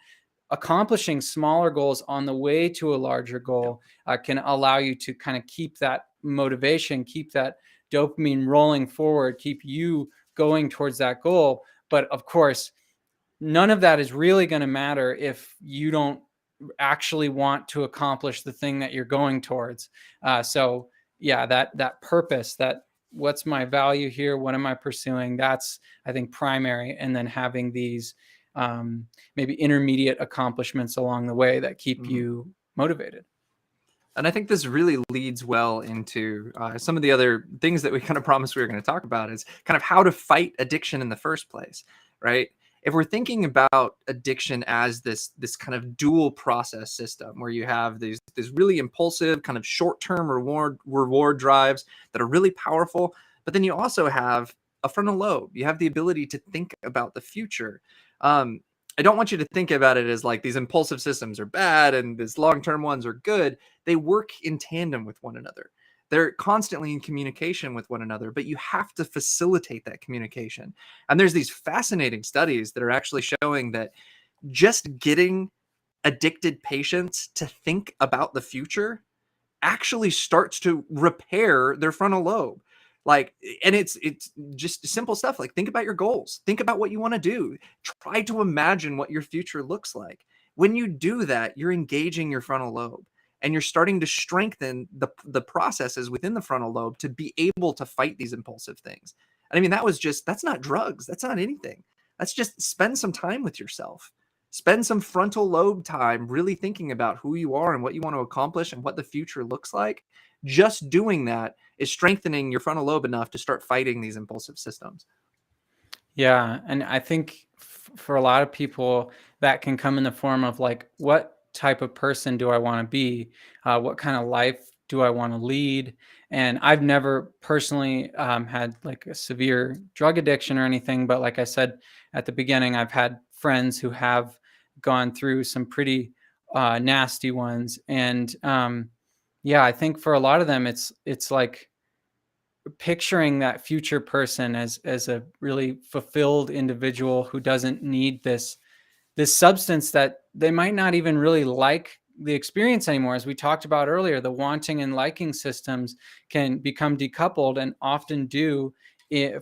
accomplishing smaller goals on the way to a larger goal can allow you to kind of keep that motivation, keep that dopamine rolling forward, keep you going towards that goal. But of course, none of that is really going to matter if you don't actually want to accomplish the thing that you're going towards. So yeah, that purpose, that what's my value here, what am I pursuing, that's, I think, primary. And then having these maybe intermediate accomplishments along the way that keep Mm-hmm. you motivated. And I think this really leads well into some of the other things that we kind of promised we were going to talk about, is kind of how to fight addiction in the first place, right? if we're thinking about addiction as this kind of dual process system where you have these really impulsive kind of short-term reward drives that are really powerful, but then you also have a frontal lobe. You have the ability to think about the future. I don't want you to think about it as like these impulsive systems are bad and these long-term ones are good. They work in tandem with one another. They're constantly in communication with one another, but you have to facilitate that communication. And there's these fascinating studies that are actually showing that just getting addicted patients to think about the future actually starts to repair their frontal lobe. Like, and it's just simple stuff like think about your goals, think about what you want to do, try to imagine what your future looks like. When you do that, you're engaging your frontal lobe and you're starting to strengthen the processes within the frontal lobe to be able to fight these impulsive things. And I mean, that's not drugs, that's not anything. That's just spend some time with yourself. Spend some frontal lobe time really thinking about who you are and what you want to accomplish and what the future looks like. Just doing that is strengthening your frontal lobe enough to start fighting these impulsive systems. Yeah, and I think for a lot of people that can come in the form of like, what type of person do I want to be? What kind of life do I want to lead? And I've never personally had like a severe drug addiction or anything, but like I said at the beginning, I've had friends who have gone through some pretty nasty ones, and yeah, I think for a lot of them, it's like picturing that future person as a really fulfilled individual who doesn't need this substance that they might not even really like the experience anymore. As we talked about earlier, the wanting and liking systems can become decoupled and often do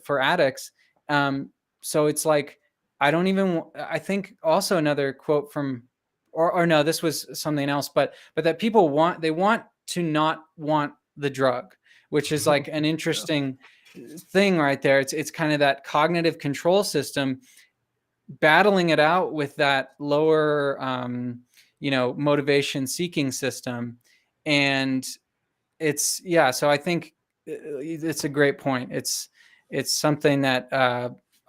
for addicts. So it's like, I think also another quote from, or no, this was something else, but that people they want to not want the drug, which is like an interesting thing right there. It's kind of that cognitive control system battling it out with that lower motivation seeking system. And so I think it's a great point. It's something that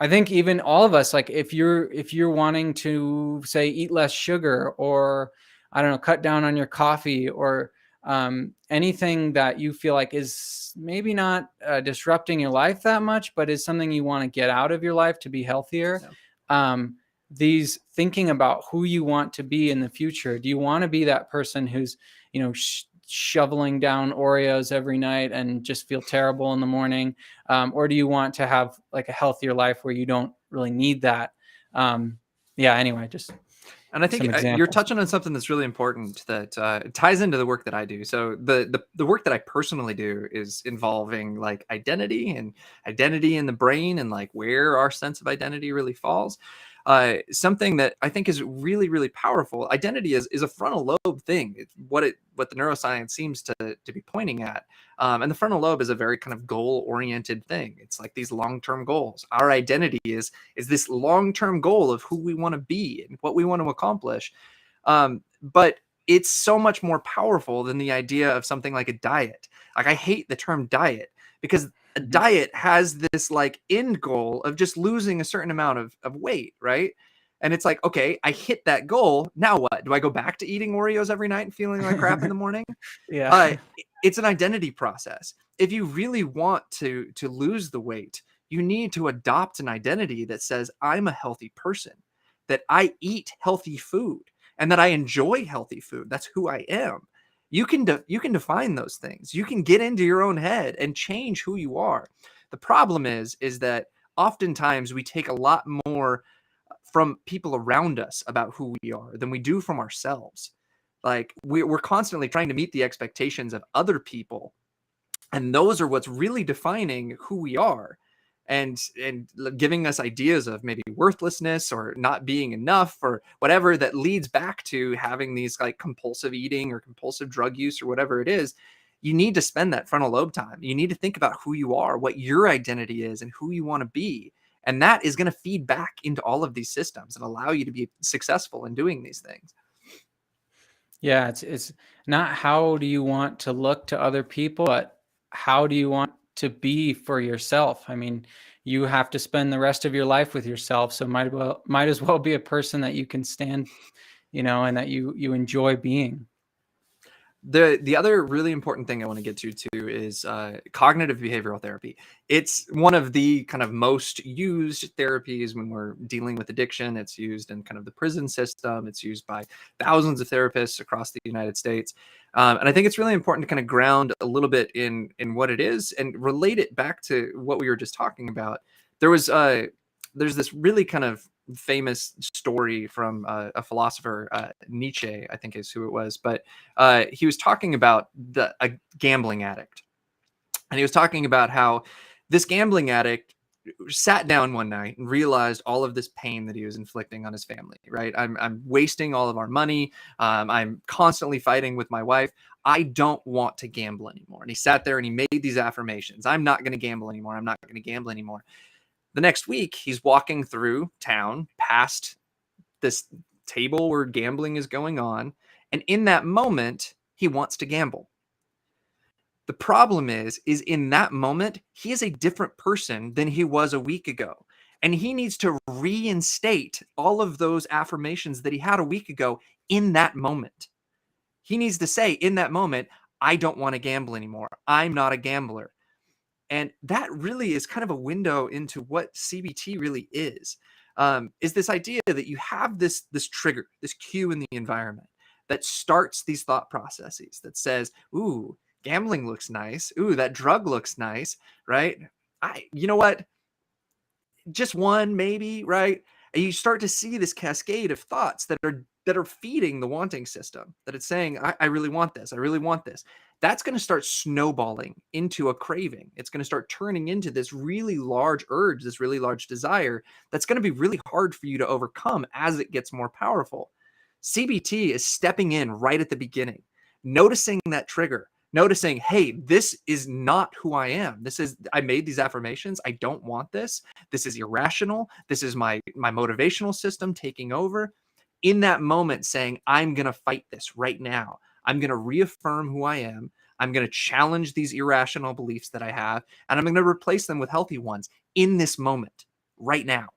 I think even all of us, like if you're wanting to say eat less sugar, or I don't know, cut down on your coffee, or anything that you feel like is maybe not disrupting your life that much, but is something you want to get out of your life to be healthier. These thinking about who you want to be in the future. Do you want to be that person who's, shoveling down Oreos every night and just feel terrible in the morning? Or do you want to have like a healthier life where you don't really need that? Anyway, just. And I think you're touching on something that's really important that ties into the work that I do. So the work that I personally do is involving like identity and identity in the brain and like where our sense of identity really falls. Something that I think is really, really powerful. Identity is a frontal lobe thing. It's what the neuroscience seems to be pointing at. And the frontal lobe is a very kind of goal-oriented thing. It's like these long-term goals. Our identity is this long-term goal of who we want to be and what we want to accomplish. But it's so much more powerful than the idea of something like a diet. Like, I hate the term diet because a diet has this like end goal of just losing a certain amount of weight, right? And it's like, okay, I hit that goal. Now what? Do I go back to eating Oreos every night and feeling like crap in the morning? Yeah. It's an identity process. If you really want to lose the weight, you need to adopt an identity that says, I'm a healthy person, that I eat healthy food, and that I enjoy healthy food. That's who I am. You can define those things. You can get into your own head and change who you are. The problem is that oftentimes we take a lot more from people around us about who we are than we do from ourselves. Like, we're constantly trying to meet the expectations of other people, and those are what's really defining who we are, and giving us ideas of maybe worthlessness or not being enough or whatever, that leads back to having these like compulsive eating or compulsive drug use or whatever it is. You need to spend that frontal lobe time. You need to think about who you are, what your identity is, and who you want to be. And that is going to feed back into all of these systems and allow you to be successful in doing these things. Yeah, it's not how do you want to look to other people, but how do you want to be for yourself. I mean, you have to spend the rest of your life with yourself, so might as well be a person that you can stand, and that you enjoy being. The other really important thing I want to get to too is cognitive behavioral therapy. It's one of the kind of most used therapies when we're dealing with addiction. It's used in kind of the prison system. It's used by thousands of therapists across the United States. And I think it's really important to kind of ground a little bit in what it is and relate it back to what we were just talking about. There's this really kind of famous story from a philosopher, Nietzsche, I think is who it was, but he was talking about a gambling addict. And he was talking about how this gambling addict sat down one night and realized all of this pain that he was inflicting on his family, right? I'm wasting all of our money. I'm constantly fighting with my wife. I don't want to gamble anymore. And he sat there and he made these affirmations. I'm not going to gamble anymore. I'm not going to gamble anymore. The next week, he's walking through town past this table where gambling is going on. And in that moment, he wants to gamble. The problem is in that moment, he is a different person than he was a week ago. And he needs to reinstate all of those affirmations that he had a week ago in that moment. He needs to say in that moment, I don't want to gamble anymore. I'm not a gambler. And that really is kind of a window into what CBT really is this idea that you have this trigger, this cue in the environment that starts these thought processes that says, ooh, gambling looks nice. Ooh, that drug looks nice, right? You know what? Just one, maybe, right? And you start to see this cascade of thoughts that are feeding the wanting system, that it's saying, I really want this. I really want this. That's going to start snowballing into a craving. It's going to start turning into this really large urge, this really large desire that's going to be really hard for you to overcome as it gets more powerful. CBT is stepping in right at the beginning, noticing that trigger, noticing, hey, this is not who I am. I made these affirmations. I don't want this. This is irrational. This is my motivational system taking over. In that moment, saying, I'm going to fight this right now. I'm going to reaffirm who I am. I'm going to challenge these irrational beliefs that I have, and I'm going to replace them with healthy ones in this moment, right now.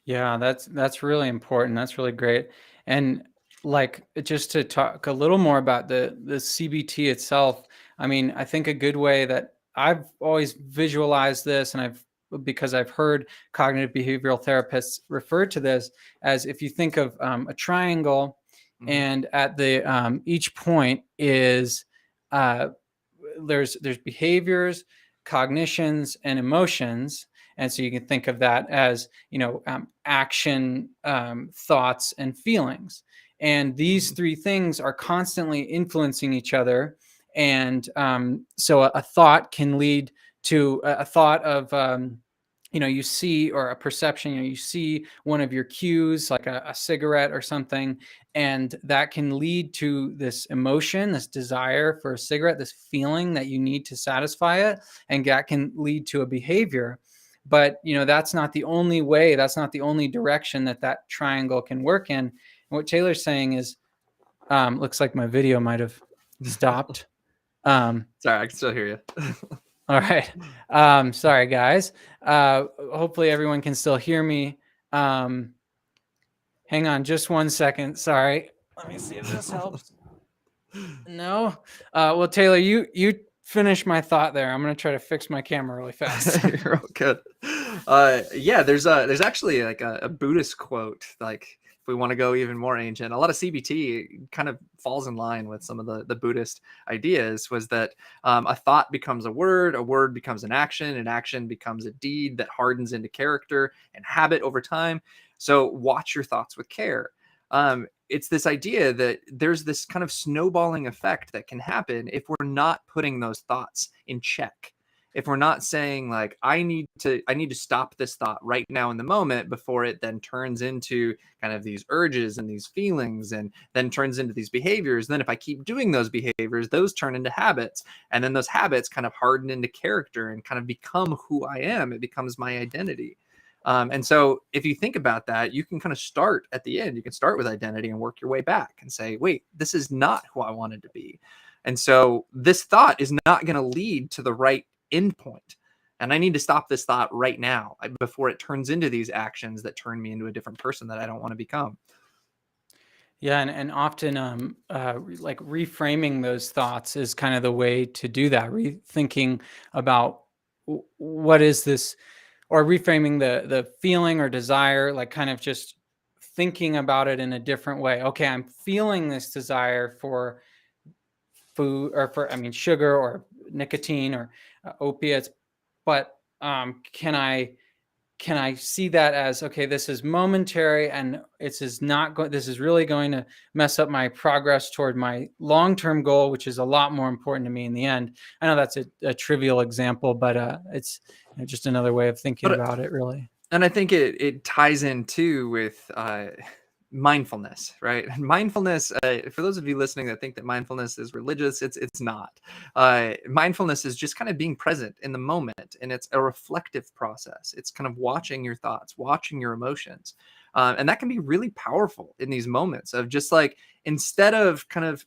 Yeah, that's really important. That's really great. And like, just to talk a little more about the CBT itself, I mean, I think a good way that I've always visualized this, and because I've heard cognitive behavioral therapists refer to this as, if you think of a triangle, and at the each point is there's behaviors, cognitions, and emotions. And so you can think of that as, action, thoughts, and feelings. And these three things are constantly influencing each other. And so a thought can lead to a thought of, you see, or a perception, you see one of your cues, like a cigarette or something, and that can lead to this emotion, this desire for a cigarette, this feeling that you need to satisfy it, and that can lead to a behavior. But that's not the only way, that's not the only direction that triangle can work in. And what Taylor's saying is, looks like my video might have stopped. Sorry, I can still hear you. All right. Sorry, guys. Hopefully everyone can still hear me. Hang on just 1 second. Sorry. Let me see if this helps. No. Well, Taylor, you finish my thought there. I'm going to try to fix my camera really fast. You're all good. Yeah, there's actually like a Buddhist quote, like, if we want to go even more ancient, a lot of CBT kind of falls in line with some of the Buddhist ideas, was that a thought becomes a word becomes an action becomes a deed that hardens into character and habit over time. So watch your thoughts with care. It's this idea that there's this kind of snowballing effect that can happen if we're not putting those thoughts in check. If we're not saying, like, I need to stop this thought right now in the moment before it then turns into kind of these urges and these feelings, and then turns into these behaviors. Then if I keep doing those behaviors, those turn into habits, and then those habits kind of harden into character and kind of become who I am. It becomes my identity. And so if you think about that, you can kind of start at the end. You can start with identity and work your way back and say, wait, this is not who I wanted to be. And so this thought is not going to lead to the right endpoint. And I need to stop this thought right now before it turns into these actions that turn me into a different person that I don't want to become. Yeah, and often like reframing those thoughts is kind of the way to do that. Rethinking about what is this, or reframing the feeling or desire, like kind of just thinking about it in a different way. Okay, I'm feeling this desire for food, or for, I mean, sugar or nicotine or opiates, but can I see that as, okay, this is momentary, and this is really going to mess up my progress toward my long-term goal, which is a lot more important to me in the end. I know that's a trivial example, but it's just another way of thinking But about it, really. and I think it ties in too with mindfulness, right? Mindfulness, for those of you listening that think that mindfulness is religious, it's not. Mindfulness is just kind of being present in the moment, and it's a reflective process. It's kind of watching your thoughts, watching your emotions, and that can be really powerful in these moments of just like, instead of kind of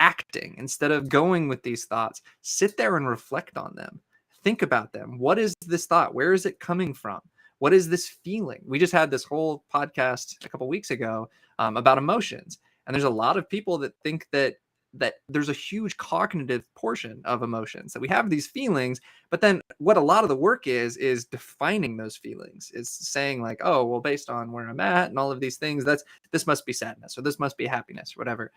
acting, instead of going with these thoughts, sit there and reflect on them. Think about them. What is this thought? Where is it coming from? What is this feeling? We just had this whole podcast a couple weeks ago about emotions, and there's a lot of people that think that there's a huge cognitive portion of emotions, that we have these feelings, but then what a lot of the work is defining those feelings, is saying like, oh, well, based on where I'm at and all of these things, this must be sadness, or this must be happiness, or whatever.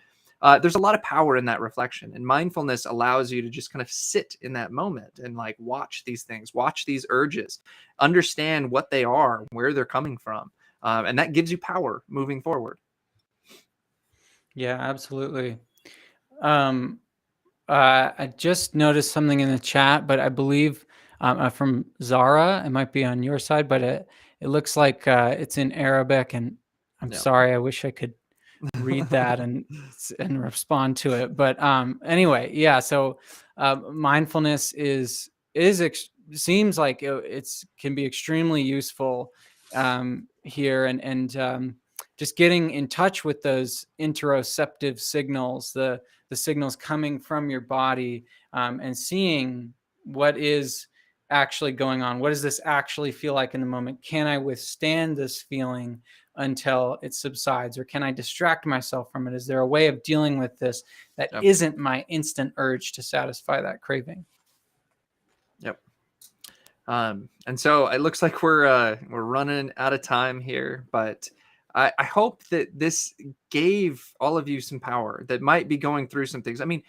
There's a lot of power in that reflection, and mindfulness allows you to just kind of sit in that moment and like watch these things, watch these urges, understand what they are, where they're coming from, and that gives you power moving forward. Yeah, absolutely. Um, I just noticed something in the chat, but I believe from Zara. It might be on your side, but it looks like it's in Arabic, and I'm Yeah. sorry. I wish I could read that and respond to it. But anyway, yeah. So mindfulness seems like it's can be extremely useful here, and just getting in touch with those interoceptive signals, the signals coming from your body, and seeing what is actually going on. What does this actually feel like in the moment? Can I withstand this feeling until it subsides, or can I distract myself from it? Is there a way of dealing with this that Yep. isn't my instant urge to satisfy that craving? Yep. And so it looks like we're running out of time here, but I hope that this gave all of you some power that might be going through some things. I mean,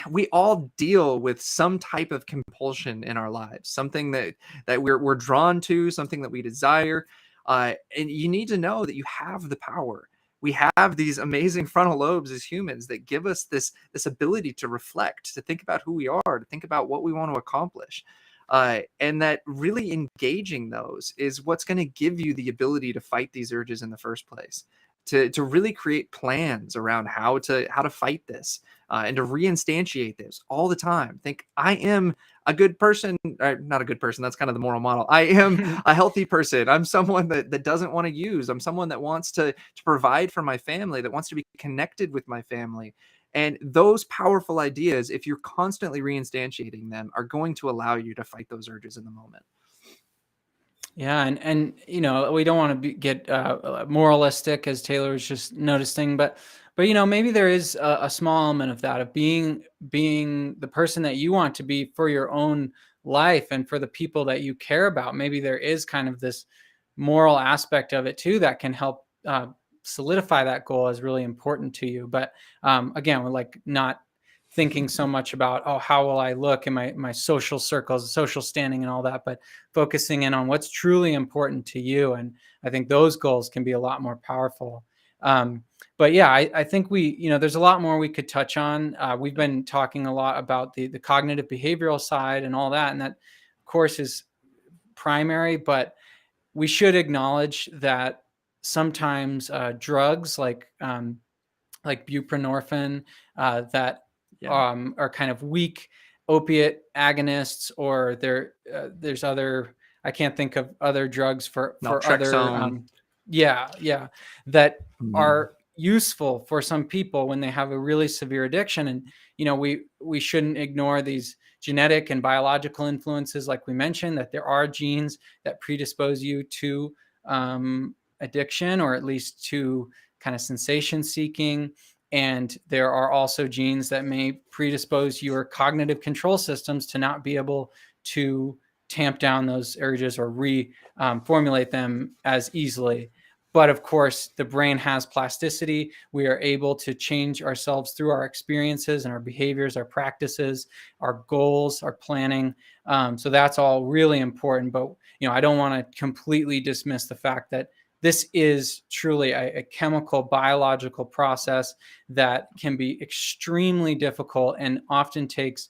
we all deal with some type of compulsion in our lives, something that we're drawn to, something that we desire, and you need to know that you have the power. We have these amazing frontal lobes as humans that give us this ability to reflect, to think about who we are, to think about what we want to accomplish. And that really engaging those is what's going to give you the ability to fight these urges in the first place, to really create plans around how to fight this, and to reinstantiate this all the time. Think, I am a good person, or not a good person, that's kind of the moral model. I am a healthy person. I'm someone that doesn't want to use. I'm someone that wants to provide for my family, that wants to be connected with my family. And those powerful ideas, if you're constantly reinstantiating them, are going to allow you to fight those urges in the moment. Yeah, and we don't want to get moralistic, as Taylor was just noticing, but maybe there is a small element of that, of being the person that you want to be for your own life and for the people that you care about. Maybe there is kind of this moral aspect of it too that can help solidify that goal as really important to you. But again, we're like not thinking so much about, oh, how will I look in my social circles, social standing, and all that, but focusing in on what's truly important to you. And I think those goals can be a lot more powerful. But yeah, I think there's a lot more we could touch on. We've been talking a lot about the cognitive behavioral side and all that, and that, of course, is primary, but we should acknowledge that sometimes drugs like buprenorphine that Yeah. are kind of weak opiate agonists, or there's other, I can't think of other drugs for other Naltrexone. yeah, that Mhm. are useful for some people when they have a really severe addiction. And we shouldn't ignore these genetic and biological influences, like we mentioned, that there are genes that predispose you to addiction, or at least to kind of sensation seeking. And there are also genes that may predispose your cognitive control systems to not be able to tamp down those urges or reformulate them as easily. But of course, the brain has plasticity. We are able to change ourselves through our experiences and our behaviors, our practices, our goals, our planning. So that's all really important. But I don't want to completely dismiss the fact that this is truly a chemical, biological process that can be extremely difficult and often takes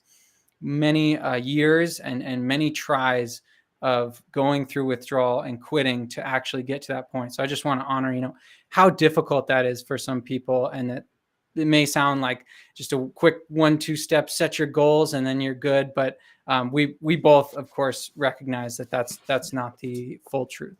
many years and many tries of going through withdrawal and quitting to actually get to that point. So I just want to honor, how difficult that is for some people, and that it may sound like just a quick 1-2 steps, set your goals, and then you're good. But we both, of course, recognize that that's not the full truth.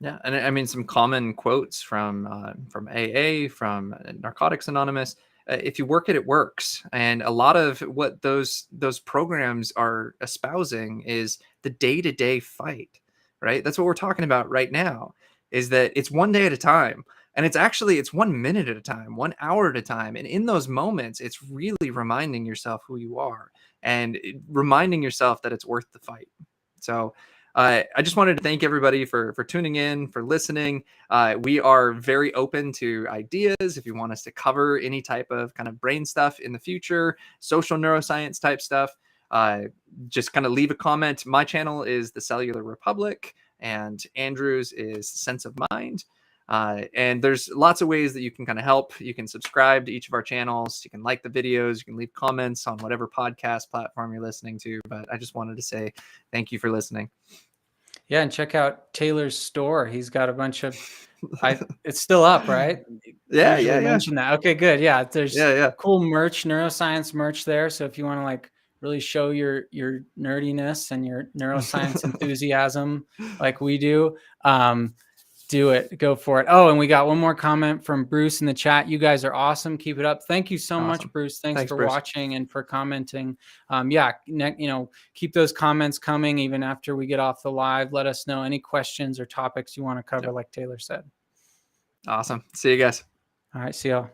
Yeah, and I mean some common quotes from AA, from Narcotics Anonymous. If you work it, it works. And a lot of what those programs are espousing is the day-to-day fight, right? That's what we're talking about right now. Is that it's one day at a time, and it's 1 minute at a time, 1 hour at a time. And in those moments, it's really reminding yourself who you are, and reminding yourself that it's worth the fight. So I just wanted to thank everybody for tuning in, for listening. We are very open to ideas. If you want us to cover any type of kind of brain stuff in the future, social neuroscience type stuff, just kind of leave a comment. My channel is The Cellular Republic, and Andrew's is Sense of Mind. And there's lots of ways that you can kind of help. You can subscribe to each of our channels. You can like the videos. You can leave comments on whatever podcast platform you're listening to. But I just wanted to say thank you for listening. Yeah, and check out Taylor's store. He's got a bunch of it's still up, right? Yeah, Usually mention that. Okay, good. Yeah, there's cool merch, neuroscience merch there. So if you want to like really show your nerdiness and your neuroscience enthusiasm like we do, do it. Go for it. Oh, and we got one more comment from Bruce in the chat. You guys are awesome. Keep it up. Thank you so much, Bruce. Thanks for Bruce. watching and for commenting. Yeah, keep those comments coming even after we get off the live. Let us know any questions or topics you want to cover, like Taylor said. Awesome. See you guys. All right. See y'all.